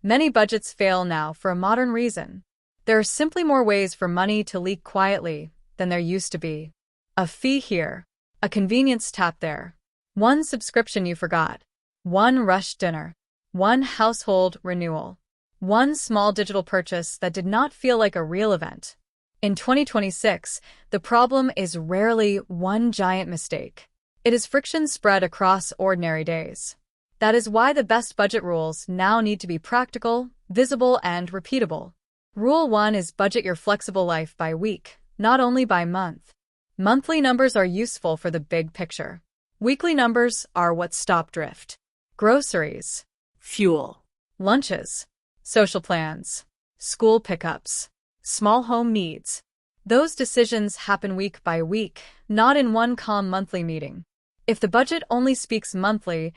Many budgets fail now for a modern reason. There are simply more ways for money to leak quietly than there used to be. A fee here, a convenience tap there, one subscription you forgot, one rushed dinner, one household renewal, one small digital purchase that did not feel like a real event. In 2026, the problem is rarely one giant mistake. It is friction spread across ordinary days. That is why the best budget rules now need to be practical, visible, and repeatable. Rule 1 is budget your flexible life by week, not only by month. Monthly numbers are useful for the big picture. Weekly numbers are what stop drift. Groceries, Fuel. lunches, social plans, school pickups, small home needs. Those decisions happen week by week, not in one calm monthly meeting. If the budget only speaks monthly,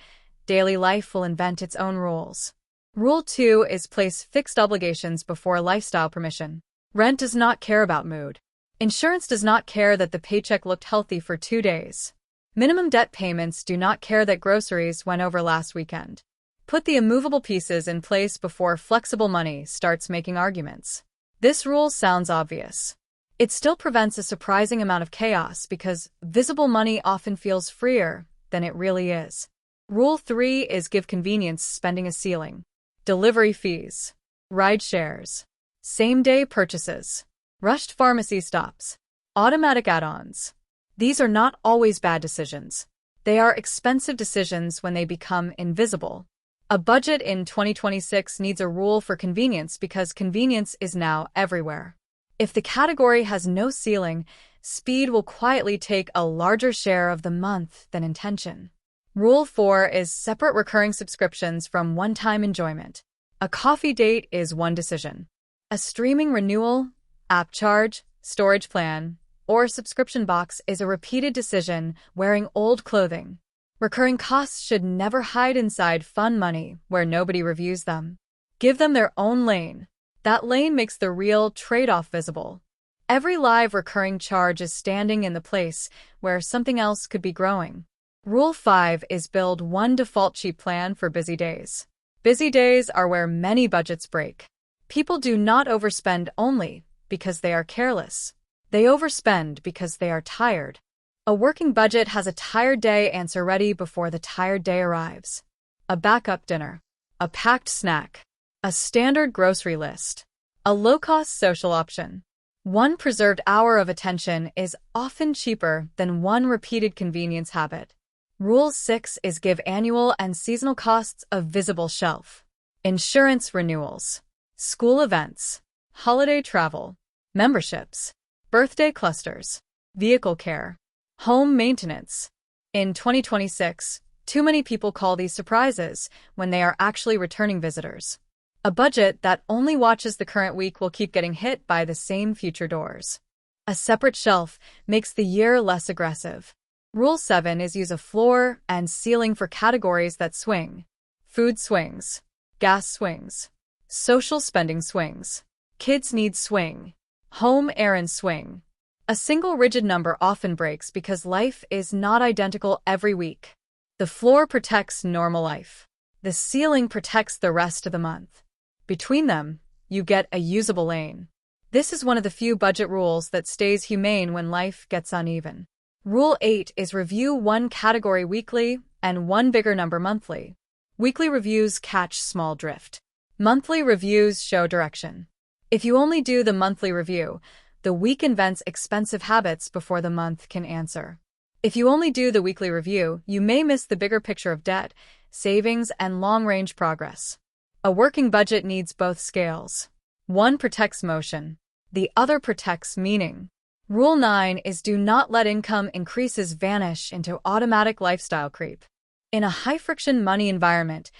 daily life will invent its own rules. Rule 2 is place fixed obligations before lifestyle permission. Rent does not care about mood. Insurance does not care that the paycheck looked healthy for 2 days. Minimum debt payments do not care that groceries went over last weekend. Put the immovable pieces in place before flexible money starts making arguments. This rule sounds obvious. It still prevents a surprising amount of chaos because visible money often feels freer than it really is. Rule 3 is give convenience spending a ceiling. Delivery fees, ride shares, same-day purchases, rushed pharmacy stops, automatic add-ons. These are not always bad decisions. They are expensive decisions when they become invisible. A budget in 2026 needs a rule for convenience because convenience is now everywhere. If the category has no ceiling, speed will quietly take a larger share of the month than intention. Rule 4 is separate recurring subscriptions from one-time enjoyment. A coffee date is one decision. A streaming renewal, app charge, storage plan, or subscription box is a repeated decision wearing old clothing. Recurring costs should never hide inside fun money where nobody reviews them. Give them their own lane. That lane makes the real trade-off visible. Every live recurring charge is standing in the place where something else could be growing. Rule 5 is build one default cheap plan for busy days. Busy days are where many budgets break. People do not overspend only because they are careless. They overspend because they are tired. A working budget has a tired day answer ready before the tired day arrives. A backup dinner, a packed snack, a standard grocery list, a low-cost social option. One preserved hour of attention is often cheaper than one repeated convenience habit. Rule 6 is give annual and seasonal costs a visible shelf. Insurance renewals, school events, holiday travel, memberships, birthday clusters, vehicle care, home maintenance. In 2026, too many people call these surprises when they are actually returning visitors. A budget that only watches the current week will keep getting hit by the same future doors. A separate shelf makes the year less aggressive. Rule 7 is use a floor and ceiling for categories that swing. Food swings, gas swings, social spending swings, kids' needs swing, home errands swing. A single rigid number often breaks because life is not identical every week. The floor protects normal life. The ceiling protects the rest of the month. Between them, you get a usable lane. This is one of the few budget rules that stays humane when life gets uneven. Rule 8 is review one category weekly and one bigger number monthly. Weekly reviews catch small drift. Monthly reviews show direction. If you only do the monthly review, the week invents expensive habits before the month can answer. If you only do the weekly review, you may miss the bigger picture of debt, savings, and long-range progress. A working budget needs both scales. One protects motion. The other protects meaning. Rule 9 is do not let income increases vanish into automatic lifestyle creep. In a high-friction money environment,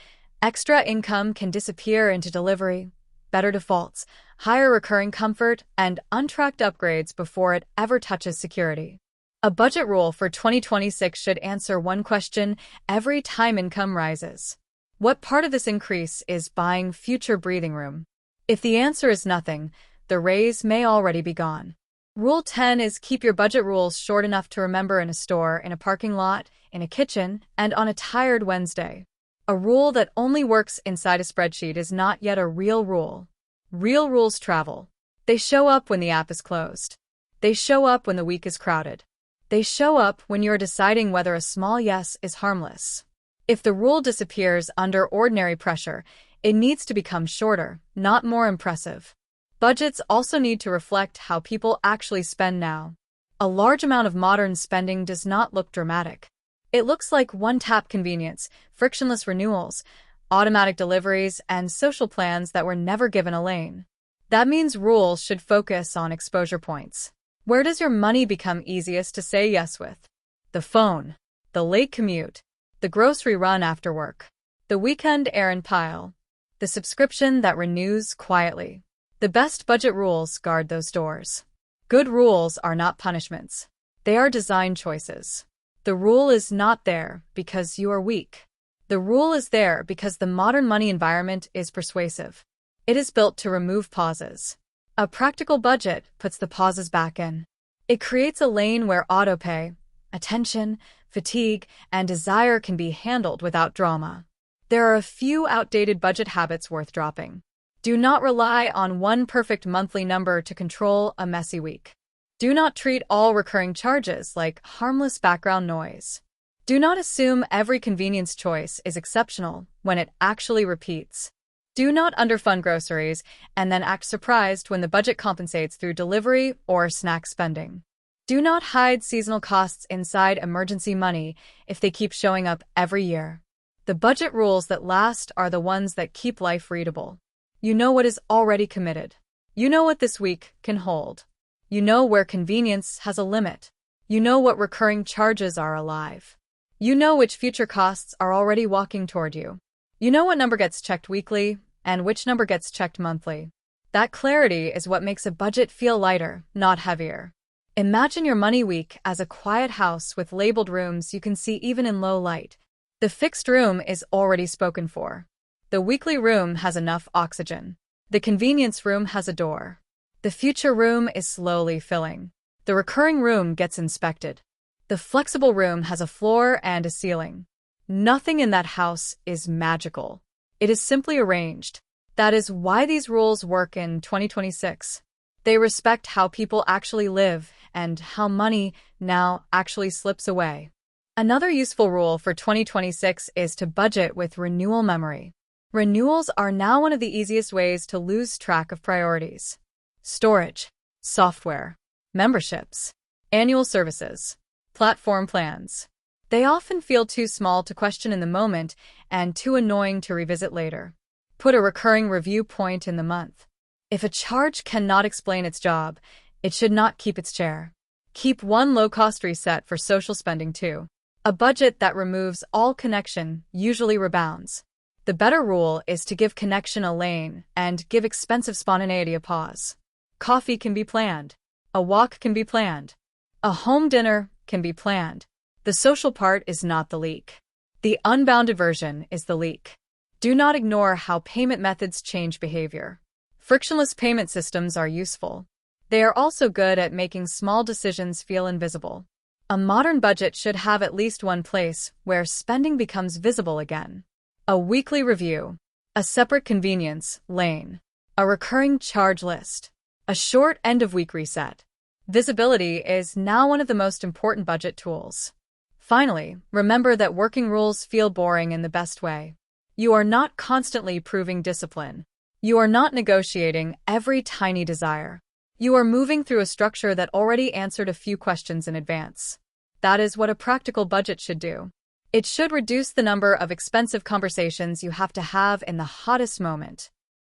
extra income can disappear into delivery, better defaults, higher recurring comfort, and untracked upgrades before it ever touches security. A budget rule for 2026 should answer one question every time income rises. What part of this increase is buying future breathing room? If the answer is nothing, the raise may already be gone. Rule 10 is keep your budget rules short enough to remember in a store, in a parking lot, in a kitchen, and on a tired Wednesday. A rule that only works inside a spreadsheet is not yet a real rule. Real rules travel. They show up when the app is closed. They show up when the week is crowded. They show up when you're deciding whether a small yes is harmless. If the rule disappears under ordinary pressure, it needs to become shorter, not more impressive. Budgets also need to reflect how people actually spend now. A large amount of modern spending does not look dramatic. It looks like one-tap convenience, frictionless renewals, automatic deliveries, and social plans that were never given a lane. That means rules should focus on exposure points. Where does your money become easiest to say yes with? The phone, the late commute, the grocery run after work, the weekend errand pile, the subscription that renews quietly. The best budget rules guard those doors. Good rules are not punishments. They are design choices. The rule is not there because you are weak. The rule is there because the modern money environment is persuasive. It is built to remove pauses. A practical budget puts the pauses back in. It creates a lane where autopay, attention, fatigue, and desire can be handled without drama. There are a few outdated budget habits worth dropping. Do not rely on one perfect monthly number to control a messy week. Do not treat all recurring charges like harmless background noise. Do not assume every convenience choice is exceptional when it actually repeats. Do not underfund groceries and then act surprised when the budget compensates through delivery or snack spending. Do not hide seasonal costs inside emergency money if they keep showing up every year. The budget rules that last are the ones that keep life readable. You know what is already committed. You know what this week can hold. You know where convenience has a limit. You know what recurring charges are alive. You know which future costs are already walking toward you. You know what number gets checked weekly and which number gets checked monthly. That clarity is what makes a budget feel lighter, not heavier. Imagine your money week as a quiet house with labeled rooms you can see even in low light. The fixed room is already spoken for. The weekly room has enough oxygen. The convenience room has a door. The future room is slowly filling. The recurring room gets inspected. The flexible room has a floor and a ceiling. Nothing in that house is magical. It is simply arranged. That is why these rules work in 2026. They respect how people actually live and how money now actually slips away. Another useful rule for 2026 is to budget with renewal memory. Renewals are now one of the easiest ways to lose track of priorities. Storage, software, memberships, annual services, platform plans. They often feel too small to question in the moment and too annoying to revisit later. Put a recurring review point in the month. If a charge cannot explain its job, it should not keep its chair. Keep one low-cost reset for social spending too. A budget that removes all connection usually rebounds. The better rule is to give connection a lane and give expensive spontaneity a pause. Coffee can be planned. A walk can be planned. A home dinner can be planned. The social part is not the leak. The unbounded version is the leak. Do not ignore how payment methods change behavior. Frictionless payment systems are useful. They are also good at making small decisions feel invisible. A modern budget should have at least one place where spending becomes visible again. A weekly review. A separate convenience lane. A recurring charge list. A short end-of-week reset. Visibility is now one of the most important budget tools. Finally, remember that working rules feel boring in the best way. You are not constantly proving discipline. You are not negotiating every tiny desire. You are moving through a structure that already answered a few questions in advance. That is what a practical budget should do. It should reduce the number of expensive conversations you have to have in the hottest moment.